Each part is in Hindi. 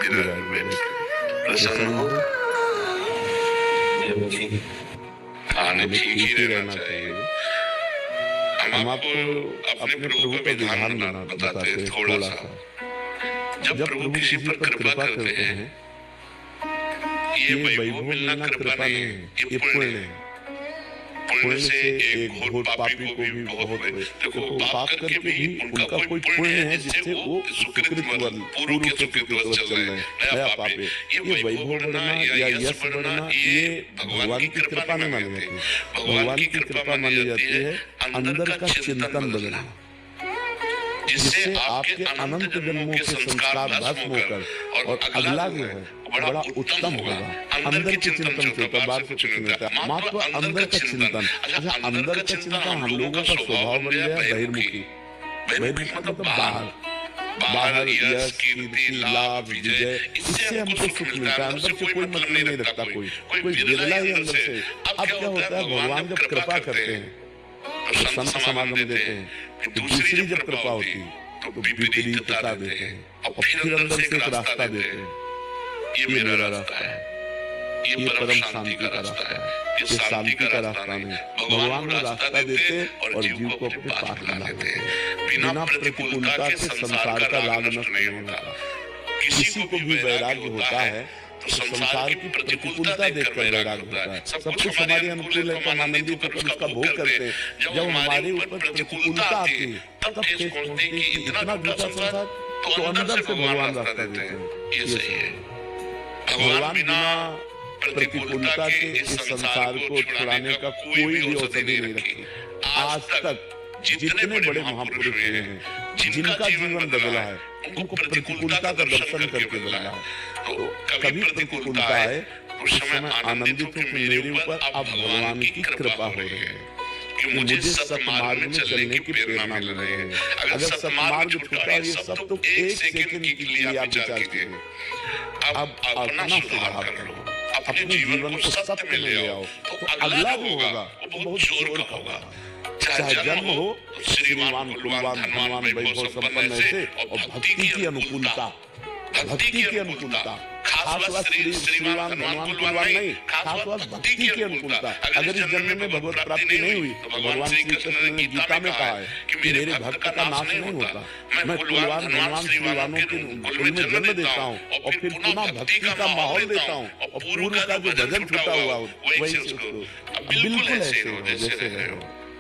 विराज में प्रसन्न हो। हमें ठीक ही रहना चाहिए। हम आपको अपने प्रभु का विधान बताते हैं थोड़ा सा। जब प्रभु किसी पर कृपा करते हैं, ये वैभव मिलना कृपा नहीं है, ये पुण्य है। पुण्य से एक घोर पापी को भी बहुत देखो पाप करके भी उनका कोई पुण्य है जिससे वो सुकृतवल पूर्व सुकृतवल चल रहे हैं, नया पाप है। ये वैभव बढ़ना या यश बढ़ना ये भगवान की कृपा नहीं मानी जाती है। भगवान की कृपा मानी जाती है अंदर का चिंतन बदलना, जिससे आपके अनंत जन्मों के संस्कार भस्म होकर और अगला जो है बड़ा उत्तम होगा। अंदर के चिंतन से होता है, बाहर से कुछ नहीं होता। मात्र अंदर का चिंतन। अच्छा, अंदर का चिंतन हम लोगों का स्वभाव बन गया बहिर्मुखी। बहिर्मुखी मतलब बाहर यश, कीर्ति, लाभ, विजय, इससे हमको सुख मिलता है। अंदर से कोई मतलब नहीं रखता, कोई गिरला ही अंदर से। अब क्या होता है, भगवान जब कृपा करते हैं तो संत समागम देते हैं, दूसरी जब कृपा होती है तो विपरीतता देते हैं और फिर अंदर से एक रास्ता देते हैं। ये मेरा रास्ता है, ये परम शांति का रास्ता है, ये शांति का रास्ता नहीं। भगवान को रास्ता देते और जीव को अपने पास लाते हैं। बिना प्रतिकूलता के संसार का राग नष्ट नहीं होता। किसी को भी वैराग्य होता है तो संसार की प्रतिकूलता देखकर वैराग्य होता है। सब कुछ हमारे अनुकूल है तो हम आनंदित होकर उसका भोग करते हैं। जब हमारे ऊपर प्रतिकूलता आती है तब ठेस पहुंचती है कि इतना झूठा संसार, तो अंदर से भगवान रास्ता देते हैं। ये सही है। भगवान बिना प्रतिकूलता के इस संसार को छुड़ाने का कोई भी औषधि नहीं रखी। आज तक जितने बड़े महापुरुष हुए हैं, जिनका जीवन बदला है, उनको प्रतिकूलता का दर्शन करके बदला है। तो कभी प्रतिकूलता आए उस समय आनंदित हो कि मेरे ऊपर अब भगवान की कृपा हो रही है, कि मुझे सत्मार्ग में चलने की प्रेरणा मिल रही है। अगर सत्मार्ग छूटा, ये सब तो एक सेकंड के लिए आप विचार कीजिए। अब अपना सुधार करो, अपने जीवन को सत्य में ले आओ, तो अगला जो होगा वो बहुत जोर का होगा। चाहे जन्म हो श्रीमान, कुलवान, धनवान, वैभव संपन्न ऐसे, और भक्ति की अनुकूलता, भक्ति की अनुकूलता, खास बात श्रीमान, धनवान, कुलवान नहीं, खास बात भक्ति की अनुकूलता। अगर इस जन्म में भगवत प्राप्ति नहीं हुई तो भगवान श्री कृष्ण ने गीता में कहा है कि मेरे भक्त का नाश नहीं होता। मैं कुलवान, धनवान, श्रीवानों के कुल में जन्म देता हूँ और फिर पुनः भक्ति का माहौल देता हूँ, और पूर्व का जो भजन छूटा हुआ हो वही बिल्कुल ऐसे हो जैसे है,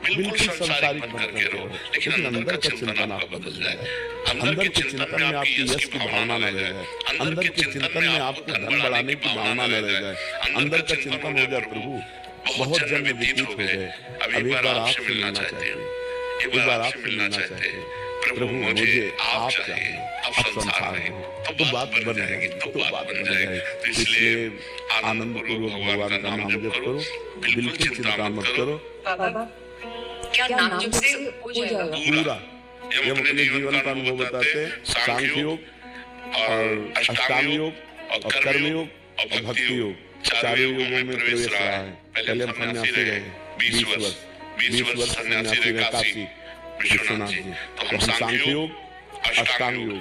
बिल्कुल संसारिक बन करके हो, लेकिन अंदर का चिंतन आपका बदल जाए। अंदर के चिंतन में आपकी यश की भावना न रह जाए, अंदर के चिंतन में आपको धन बढ़ाने की भावना न रह जाए, अंदर का चिंतन हो जाए प्रभु बहुत जन्म व्यतीत हो गए, अब एक बार आपसे मिलना चाहते हैं, एक बार आपसे मिलना चाहते हैं प्रभु, मुझे आप चाहिए, आप संसार है, तो बात बन जाएगी, तो बात बन जाएगी। तो इसलिए आनंद पूर्वक भगवान का नाम जप करो, बिल्कुल चिंता मत करो। क्या नाम जप से हो जाएगा पूरा। ये हम अपने जीवन का अनुभव बताते हैं। सांख्य योग और अष्टांग योग और कर्म योग और भक्ति योग, चारों योगों में प्रवेश रहा है। पहले हम सन्यासी रहे 20 वर्ष सन्यासी रहे काशी विश्वनाथ जी। तो हम सांख्य योग, अष्टांग योग,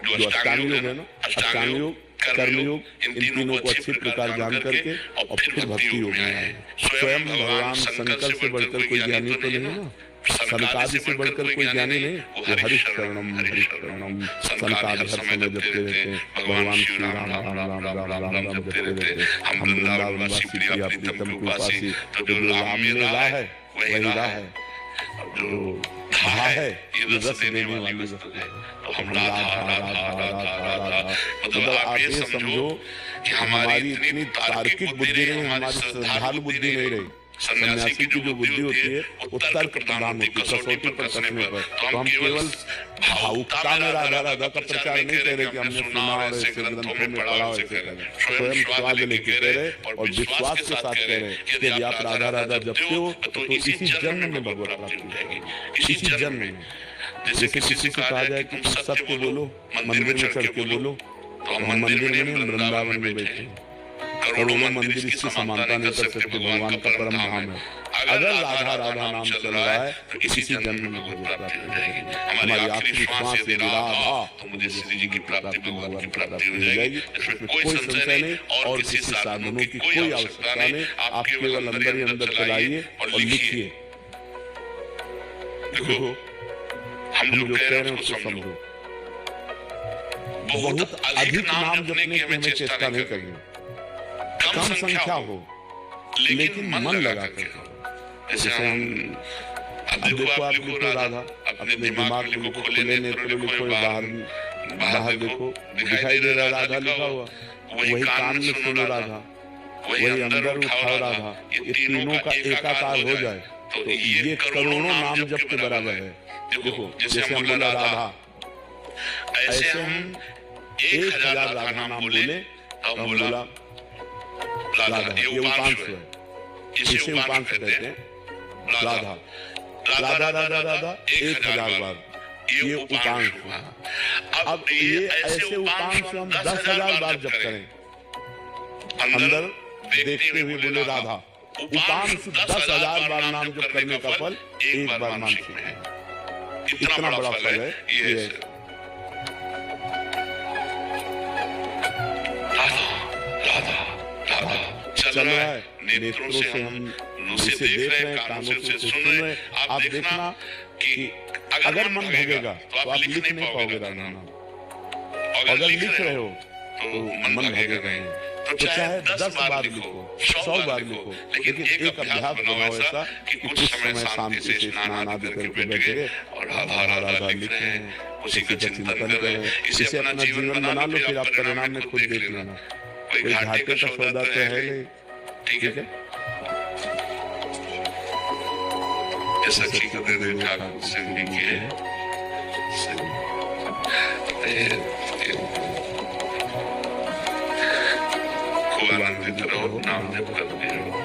जो अष्टांग योग है ना, अष्टांग योग, कर्म योग, इन तीनों को अच्छी प्रकार जान करके और फिर भक्ति योग में आए। स्वयं भगवान शंकर से बढ़कर कोई ज्ञानी तो नहीं है ना, सनकादि से बढ़कर कोई ज्ञानी नहीं। वो हरिशरणम हरिशरणम सनकादि हर समय जपते रहते हैं, भगवान श्री राम राम राम राम राम राम जपते रहते हैं। हम वृंदावनवासी प्रिया प्रीतम के उपासी, तो जो राम में राह है वही राह है, जो राह है ये रस देने वाली वस्तु है। तो हम राधा राधा राधा राधा, मतलब आप ये समझो कि हमारी इतनी तार्किक बुद्धि नहीं, हमारी श्रद्धालु बुद्धि नहीं रही। सन्यासी की जो बुद्धि होती है वो तर्क प्रधान होती है, कसौटी पर कसने पर। तो हम केवल भावुकता में राधा राधा का प्रचार नहीं कर रहे कि हमने सुना और ऐसे ग्रंथों में पढ़ा ऐसे कर रहे, स्वयं स्वाद लेके कह रहे और विश्वास के साथ कह रहे कि यदि आप राधा राधा जपते हो तो इसी जन्म में भगवत प्राप्ति हो जाएगी, इसी जन्म में। जैसे किसी से कहा जाए कि तुम सत्य बोलो, मंदिर में चढ़ के बोलो, तो हम मंदिर में नहीं, हम वृंदावन में बैठे। करोड़ों मंदिर इसकी समानता नहीं कर सकते, भगवान का परम धाम है। अगर राधा राधा नाम चल रहा है तो इसी जन्म में भगवत प्राप्ति हो जाएगी। हमारी आखिरी श्वास यदि राधा तो मुझे श्री जी की प्राप्ति, भगवान की प्राप्ति हो जाएगी। इसमें कोई संशय नहीं और किसी साधनों की कोई आवश्यकता नहीं। आप केवल अंदर ही अंदर चलाइए और लिखिए। देखो हम जो कह रहे हैं उसको समझो। बहुत अधिक नाम जपने की हमें चेष्टा नहीं करनी, कम संख्या हो लेकिन मन लगा कर करो। जैसे हम अब देखो आप लिखो राधा, अपने दिमाग में लिखो, खुले नेत्र लिखो, बाहर देखो दिखाई दे रहा राधा लिखा हुआ, वही कान में सुनो राधा, वही अंदर उठाओ राधा। ये तीनों का एकाकार हो जाए तो ये करोड़ों नाम जप के बराबर है। देखो जैसे हम बोला राधा, ऐसे हम 1000 राधा नाम बोले तो हम बोला राधा, ये उपांश है, इसे उपांश कहते हैं राधा। राधा राधा राधा 1000 बार, ये उपांश हुआ। अब ये ऐसे उपांश हम 10,000 बार जप करें, अंदर देखते हुए बोले राधा, उपांश 10,000 बार नाम जप करने का फल एक बार मानसिक में है। इतना बड़ा फल है ये। चल रहा है, नेत्रों से हम उसे देख रहे हैं, कानों से सुन रहे हैं। आप देखना कि अगर मन भगेगा तो आप लिख नहीं पाओगे राधा नाम। अगर लिख रहे हो तो मन भगेगा नहीं। तो चाहे 10 बार लिखो, 100 बार लिखो, लेकिन एक अभ्यास बनाओ ऐसा कि कुछ समय शांति से स्नान आदि करके बैठे और राधा राधा लिख रहे हैं, उसी का चिंतन कर रहे हैं। इसे अपना जीवन बना लो, फिर आप परिणाम में खुद देख लेना। कोई घाटे का सौदा तो है नहीं, ठीक है। ऐसा ठीक है, ठाकुर से भी किए खूब आनंदित रहो, नाम जप करते रहो।